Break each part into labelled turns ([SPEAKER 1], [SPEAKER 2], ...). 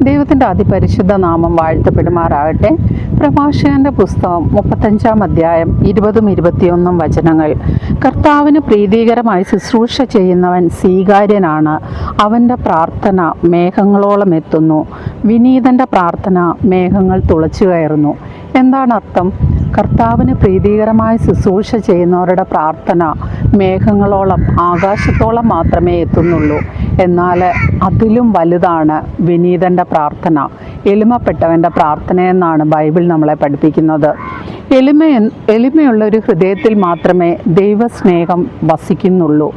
[SPEAKER 1] ദൈവത്തിൻ്റെ അതിപരിശുദ്ധ നാമം വാഴ്ത്തപ്പെടുമാറാകട്ടെ. പ്രഭാഷകന്റെ പുസ്തകം 35-ാം അധ്യായം 20-21 വചനങ്ങൾ. കർത്താവിന് പ്രീതികരമായി ശുശ്രൂഷ ചെയ്യുന്നവൻ സ്വീകാര്യനാണ്. അവൻ്റെ പ്രാർത്ഥന മേഘങ്ങളോളം എത്തുന്നു. വിനീതൻ്റെ പ്രാർത്ഥന മേഘങ്ങൾ തുളച്ചു കയറുന്നു. എന്താണ് അർത്ഥം? കർത്താവിന് പ്രീതികരമായി ശുശ്രൂഷ ചെയ്യുന്നവരുടെ പ്രാർത്ഥന മേഘങ്ങളോളം, ആകാശത്തോളം മാത്രമേ എത്തുന്നുള്ളൂ. എന്നാൽ അതിലും വലുതാണ് വിനീതൻ്റെ പ്രാർത്ഥന, എളിമപ്പെട്ടവൻ്റെ പ്രാർത്ഥനയെന്നാണ് ബൈബിൾ നമ്മളെ പഠിപ്പിക്കുന്നത്. എളിമയുള്ള ഒരു ഹൃദയത്തിൽ മാത്രമേ ദൈവസ്നേഹം വസിക്കുന്നുള്ളൂ.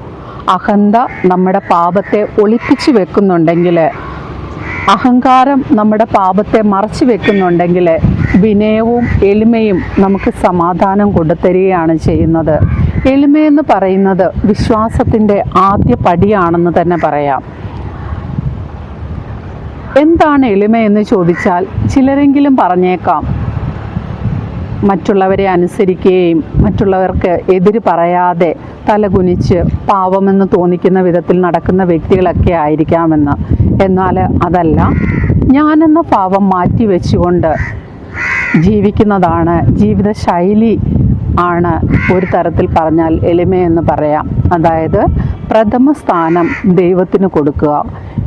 [SPEAKER 1] അഹന്ത നമ്മുടെ പാപത്തെ ഒളിപ്പിച്ചു വെക്കുന്നുണ്ടെങ്കിൽ, അഹങ്കാരം നമ്മുടെ പാപത്തെ മറച്ചു വെക്കുന്നുണ്ടെങ്കിൽ, വിനയവും എളിമയും നമുക്ക് സമാധാനം കൊണ്ടുതരികയാണ് ചെയ്യുന്നത്. എളിമയെന്ന് പറയുന്നത് വിശ്വാസത്തിൻ്റെ ആദ്യ പടിയാണെന്ന് തന്നെ പറയാം. എന്താണ് എളിമയെന്ന് ചോദിച്ചാൽ ചിലരെങ്കിലും പറഞ്ഞേക്കാം, മറ്റുള്ളവരെ അനുസരിക്കുകയും മറ്റുള്ളവർക്ക് എതിര് പറയാതെ തലകുനിച്ച് പാവമെന്ന് തോന്നിക്കുന്ന വിധത്തിൽ നടക്കുന്ന വ്യക്തികളൊക്കെ ആയിരിക്കാമെന്ന്. എന്നാൽ അതല്ല, ഞാനെന്ന പാവം മാറ്റി വെച്ചുകൊണ്ട് ജീവിക്കുന്നതാണ് ജീവിതശൈലി ആണ് ഒരു തരത്തിൽ പറഞ്ഞാൽ എളിമയെന്ന് പറയാം. അതായത് പ്രഥമ സ്ഥാനം ദൈവത്തിന് കൊടുക്കുക.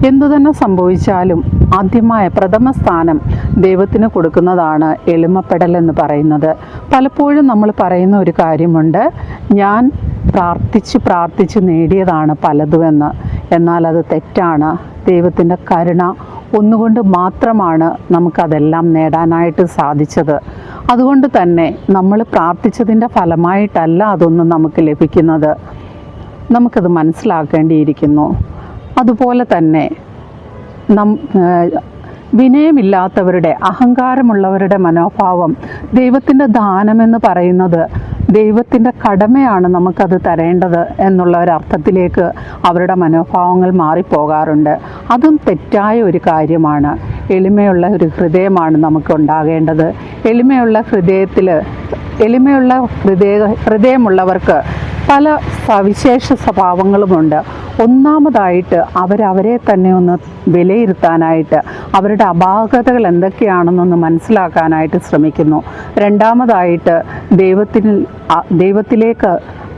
[SPEAKER 1] എന്തു തന്നെ സംഭവിച്ചാലും ആദ്യമായ പ്രഥമ സ്ഥാനം ദൈവത്തിന് കൊടുക്കുന്നതാണ് എളിമപ്പെടലെന്ന് പറയുന്നത്. പലപ്പോഴും നമ്മൾ പറയുന്ന ഒരു കാര്യമുണ്ട്, ഞാൻ പ്രാർത്ഥിച്ച് നേടിയതാണ് പലതുമെന്ന്. എന്നാൽ അത് തെറ്റാണ്. ദൈവത്തിൻ്റെ കരുണ ഒന്നുകൊണ്ട് മാത്രമാണ് നമുക്കതെല്ലാം നേടാനായിട്ട് സാധിച്ചത്. അതുകൊണ്ട് തന്നെ നമ്മൾ പ്രാർത്ഥിച്ചതിൻ്റെ ഫലമായിട്ടല്ല അതൊന്നും നമുക്ക് ലഭിക്കുന്നത്. നമുക്കത് മനസ്സിലാക്കേണ്ടിയിരിക്കുന്നു. അതുപോലെ തന്നെ വിനയമില്ലാത്തവരുടെ, അഹങ്കാരമുള്ളവരുടെ മനോഭാവം, ദൈവത്തിൻ്റെ ദാനമെന്ന് പറയുന്നത് ദൈവത്തിൻ്റെ കടമയാണ് നമുക്കത് തരേണ്ടത് എന്നുള്ള ഒരർത്ഥത്തിലേക്ക് അവരുടെ മനോഭാവങ്ങൾ മാറിപ്പോകാറുണ്ട്. അതും തെറ്റായ ഒരു കാര്യമാണ്. എളിമയുള്ള ഒരു ഹൃദയമാണ് നമുക്കുണ്ടാകേണ്ടത്. എളിമയുള്ള ഹൃദയമുള്ളവർക്ക് പല സവിശേഷ സ്വഭാവങ്ങളുമുണ്ട്. ഒന്നാമതായിട്ട് അവരെ തന്നെ ഒന്ന് വിലയിരുത്താനായിട്ട്, അവരുടെ അപാകതകൾ എന്തൊക്കെയാണെന്നൊന്ന് മനസ്സിലാക്കാനായിട്ട് ശ്രമിക്കുന്നു. രണ്ടാമതായിട്ട് ദൈവത്തിലേക്ക്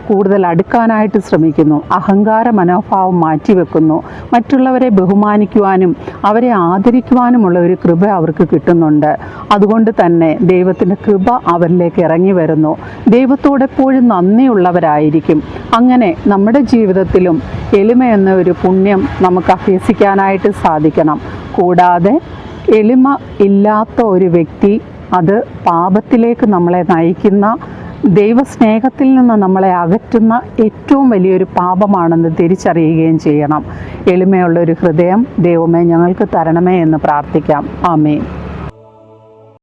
[SPEAKER 1] കൂടുതൽ അടുക്കാനായിട്ട് ശ്രമിക്കുന്നു. അഹങ്കാര മനോഭാവം മാറ്റിവെക്കുന്നു. മറ്റുള്ളവരെ ബഹുമാനിക്കുവാനും അവരെ ആദരിക്കുവാനുമുള്ള ഒരു കൃപ അവർക്ക് കിട്ടുന്നുണ്ട്. അതുകൊണ്ട് തന്നെ ദൈവത്തിൻ്റെ കൃപ അവരിലേക്ക് ഇറങ്ങി വരുന്നു. ദൈവത്തോടെപ്പോഴും നന്ദിയുള്ളവരായിരിക്കും. അങ്ങനെ നമ്മുടെ ജീവിതത്തിലും എളിമ എന്ന ഒരു പുണ്യം നമുക്ക് അഭ്യസിക്കാനായിട്ട് സാധിക്കണം. കൂടാതെ എളിമ ഇല്ലാത്ത ഒരു വ്യക്തി അത് പാപത്തിലേക്ക് നമ്മളെ നയിക്കുന്ന, ദൈവസ്നേഹത്തിൽ നിന്ന് നമ്മളെ അകറ്റുന്ന ഏറ്റവും വലിയൊരു പാപമാണെന്ന് തിരിച്ചറിയുകയും ചെയ്യണം. എളിമയുള്ളൊരു ഹൃദയം ദൈവമേ ഞങ്ങൾക്ക് തരണമേ എന്ന് പ്രാർത്ഥിക്കാം. ആമേൻ.